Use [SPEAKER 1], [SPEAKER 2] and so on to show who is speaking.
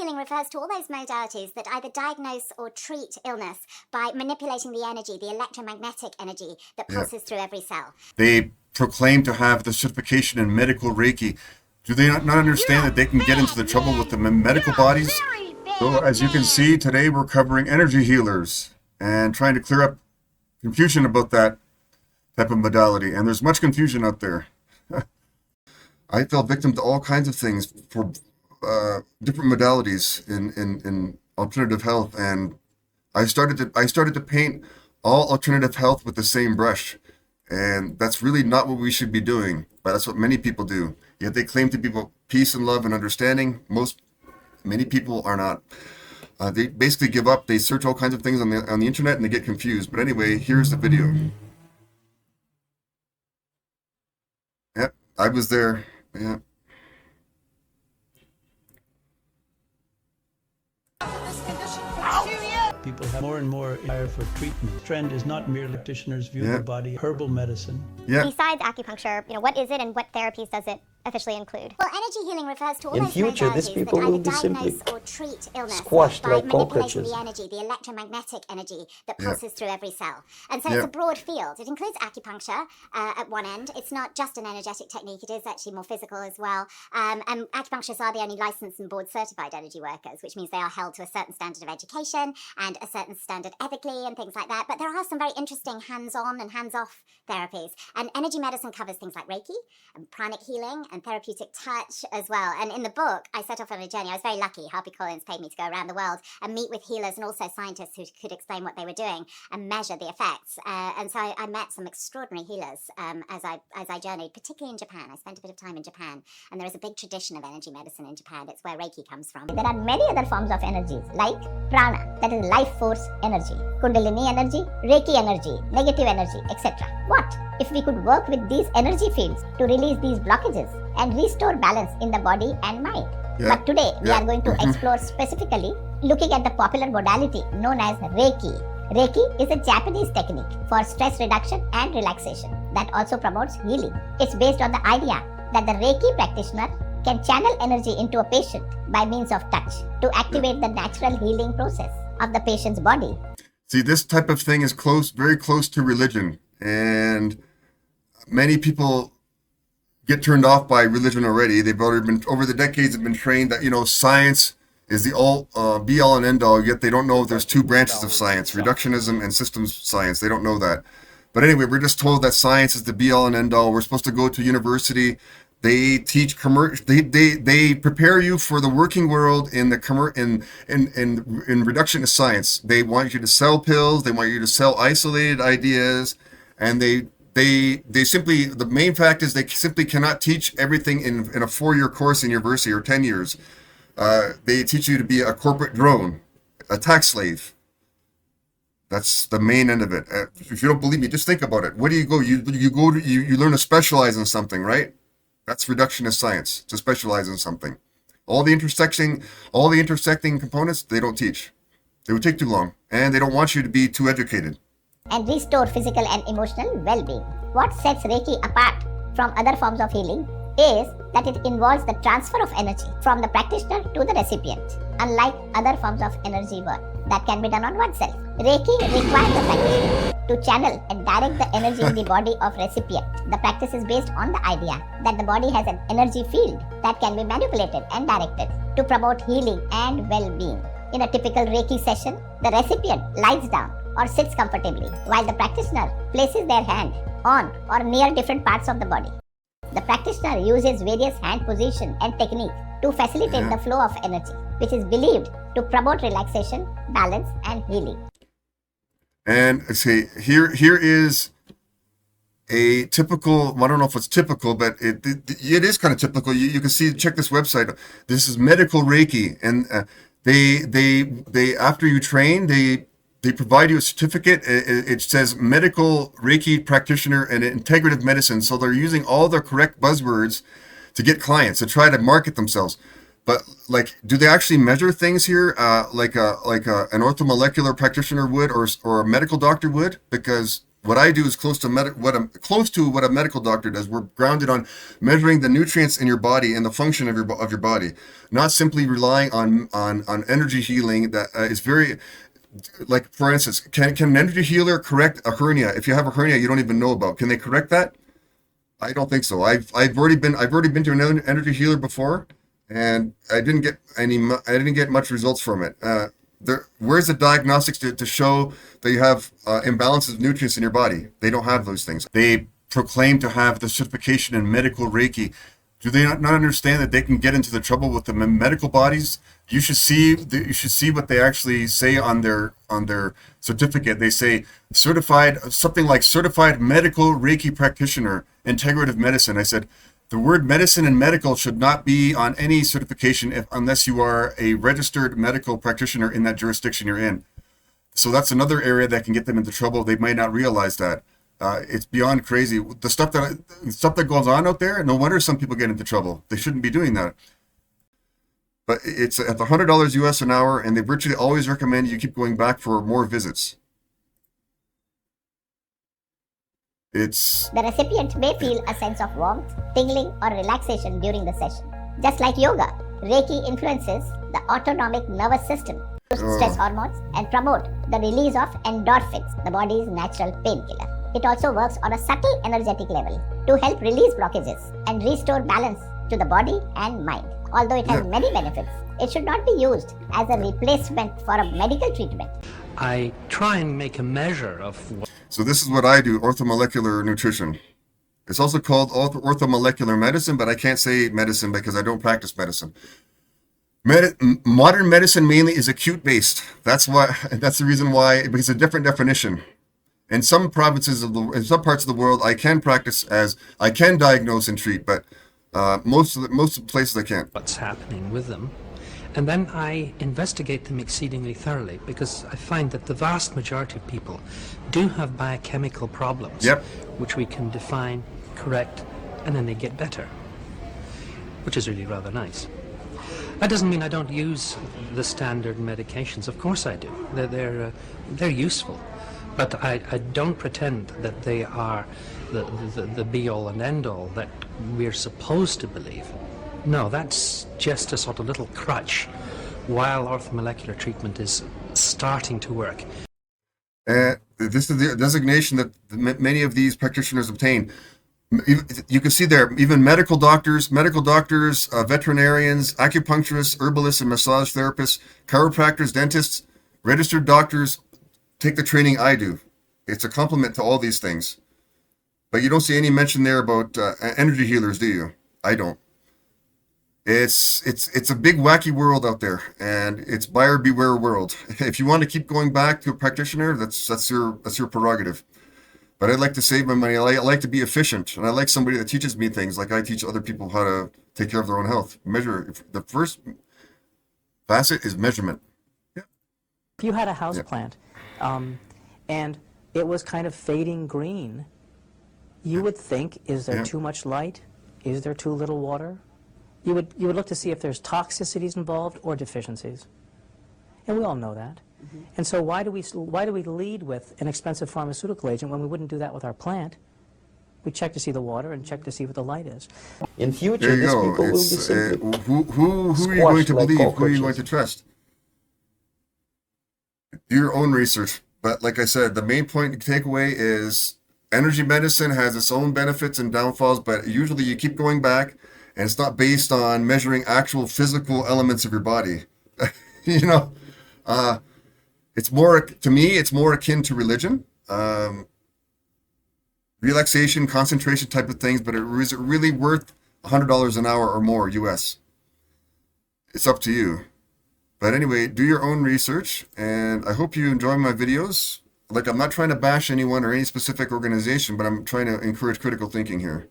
[SPEAKER 1] healing refers to all those modalities that either diagnose or treat illness by manipulating the energy, the electromagnetic energy that pulses through every cell.
[SPEAKER 2] They proclaim to have the certification in medical Reiki. Do they not understand that they can get into the trouble with the medical bodies? So as you can see, today we're covering energy healers and trying to clear up confusion about that type of modality. And there's much confusion out there. I fell victim to all kinds of things for different modalities in alternative health, and I started to paint all alternative health with the same brush, and that's really not what we should be doing. But that's what many people do. Yet they claim to be about peace and love and understanding. Many people are not. They basically give up. They search all kinds of things on the internet and they get confused. But anyway, here's the video. Yep, I was there. Yeah.
[SPEAKER 3] People have more and more desire for treatment. The trend is not merely practitioners view the body, herbal medicine.
[SPEAKER 2] Yeah.
[SPEAKER 1] Besides acupuncture, what is it and what therapies does it officially include? Well, energy healing refers to all
[SPEAKER 4] In
[SPEAKER 1] those
[SPEAKER 4] future,
[SPEAKER 1] modalities
[SPEAKER 4] these people
[SPEAKER 1] that
[SPEAKER 4] will
[SPEAKER 1] either
[SPEAKER 4] be simply
[SPEAKER 1] diagnose or treat illness
[SPEAKER 4] squashed
[SPEAKER 1] by
[SPEAKER 4] like
[SPEAKER 1] manipulating
[SPEAKER 4] cockroaches.
[SPEAKER 1] the energy, the electromagnetic energy that pulses through every cell. And so it's a broad field. It includes acupuncture at one end. It's not just an energetic technique. It is actually more physical as well. And acupuncturists are the only licensed and board certified energy workers, which means they are held to a certain standard of education and a certain standard ethically and things like that. But there are some very interesting hands-on and hands-off therapies. And energy medicine covers things like Reiki and pranic healing and therapeutic touch as well. And in the book, I set off on a journey. I was very lucky. HarperCollins paid me to go around the world and meet with healers and also scientists who could explain what they were doing and measure the effects. And so I met some extraordinary healers as I journeyed, particularly in Japan. I spent a bit of time in Japan, and there is a big tradition of energy medicine in Japan. It's where Reiki comes from.
[SPEAKER 5] There are many other forms of energies like prana, that is life force energy, kundalini energy, Reiki energy, negative energy, etc. What if we could work with these energy fields to release these blockages and restore balance in the body and mind? But today we are going to explore specifically looking at the popular modality known as Reiki. Reiki is a Japanese technique for stress reduction and relaxation that also promotes healing. It's based on the idea that the Reiki practitioner can channel energy into a patient by means of touch to activate the natural healing process of the patient's body.
[SPEAKER 2] See, this type of thing is very close to religion, and many people get turned off by religion already. They've already been, over the decades, have been trained that, science is the be all and end all, yet they don't know there's two branches of science, reductionism and systems science. They don't know that. But anyway, we're just told that science is the be all and end all. We're supposed to go to university. They teach they prepare you for the working world in reductionist science. They want you to sell pills, they want you to sell isolated ideas, and they simply, the main fact is they simply cannot teach everything in a 4-year course in university or 10 years. They teach you to be a corporate drone, a tax slave. That's the main end of it. If you don't believe me, just think about it. Where do you go? You learn to specialize in something, right? That's reductionist science, to specialize in something. All the intersecting components, they don't teach. They would take too long, and they don't want you to be too educated.
[SPEAKER 5] And restore physical and emotional well-being. What sets Reiki apart from other forms of healing is that it involves the transfer of energy from the practitioner to the recipient, unlike other forms of energy work that can be done on oneself. Reiki requires the practitioner to channel and direct the energy in the body of recipient. The practice is based on the idea that the body has an energy field that can be manipulated and directed to promote healing and well-being. In a typical Reiki session, the recipient lies down or sits comfortably while the practitioner places their hand on or near different parts of the body. The practitioner uses various hand position and technique to facilitate the flow of energy, which is believed to promote relaxation, balance, and healing.
[SPEAKER 2] And see, here is a typical, I don't know if it's typical, but it is kind of typical. You can see, check this website. This is medical Reiki, and they after you train, they provide you a certificate. It says medical Reiki practitioner and integrative medicine. So they're using all the correct buzzwords to get clients, to try to market themselves. But do they actually measure things here like an orthomolecular practitioner would, or a medical doctor would? Because what I do is close to what a medical doctor does. We're grounded on measuring the nutrients in your body and the function of your body, not simply relying on energy healing that is very, like, for instance, can an energy healer correct a hernia? If you have a hernia you don't even know about, can they correct that? I don't think so. I've already been to an energy healer before, and I didn't get much results from it. Where's the diagnostics to show that you have imbalances of nutrients in your body? They don't have those things. They proclaim to have the certification in medical Reiki. Do they not understand that they can get into the trouble with the medical bodies? You should see what they actually say on their certificate. They say something like certified medical Reiki practitioner, integrative medicine. I said, the word medicine and medical should not be on any certification unless you are a registered medical practitioner in that jurisdiction you're in. So that's another area that can get them into trouble. They might not realize that. It's beyond crazy. The stuff that goes on out there, no wonder some people get into trouble. They shouldn't be doing that. But it's at the $100 US an hour, and they virtually always recommend you keep going back for more visits.
[SPEAKER 5] The recipient may feel a sense of warmth, tingling, or relaxation during the session. Just like yoga, Reiki influences the autonomic nervous system, stress hormones, and promote the release of endorphins, the body's natural painkiller. It also works on a subtle energetic level to help release blockages and restore balance to the body and mind. Although it has many benefits, it should not be used as a replacement for a medical treatment.
[SPEAKER 4] I try and make a measure of what...
[SPEAKER 2] So this is what I do, orthomolecular nutrition. It's also called orthomolecular medicine, but I can't say medicine because I don't practice medicine. Modern medicine mainly is acute based. That's the reason why, because it's a different definition. In some parts of the world, I can diagnose and treat, but most of the places I can't.
[SPEAKER 4] What's happening with them, and then I investigate them exceedingly thoroughly, because I find that the vast majority of people do have biochemical problems, which we can define, correct, and then they get better, which is really rather nice. That doesn't mean I don't use the standard medications. Of course I do. They're useful. But I don't pretend that they are the be-all and end-all that we're supposed to believe. No, that's just a sort of little crutch while orthomolecular treatment is starting to work.
[SPEAKER 2] This is the designation that many of these practitioners obtain. You can see there, even medical doctors, veterinarians, acupuncturists, herbalists and massage therapists, chiropractors, dentists, registered doctors, take the training I do. It's a compliment to all these things. But you don't see any mention there about energy healers, do you? I don't. It's a big wacky world out there, and it's buyer beware world. If you want to keep going back to a practitioner, that's your prerogative. But I'd like to save my money. I like to be efficient, and I like somebody that teaches me things like I teach other people how to take care of their own health. The first facet is measurement. Yeah.
[SPEAKER 6] If you had a house plant, and it was kind of fading green, you would think, is there too much light? Is there too little water? You would look to see if there's toxicities involved or deficiencies. And we all know that. And so why do we lead with an expensive pharmaceutical agent when we wouldn't do that with our plant? We check to see the water and check to see what the light is.
[SPEAKER 7] In future, these people will be simply
[SPEAKER 2] who are you going to believe? Who are you going to trust? Do your own research. But like I said, the main point to take away is energy medicine has its own benefits and downfalls, but usually you keep going back, and it's not based on measuring actual physical elements of your body. It's more, to me, it's more akin to religion, relaxation, concentration type of things, but is it really worth $100 an hour or more US? It's up to you. But anyway, do your own research, and I hope you enjoy my videos. Like, I'm not trying to bash anyone or any specific organization, but I'm trying to encourage critical thinking here.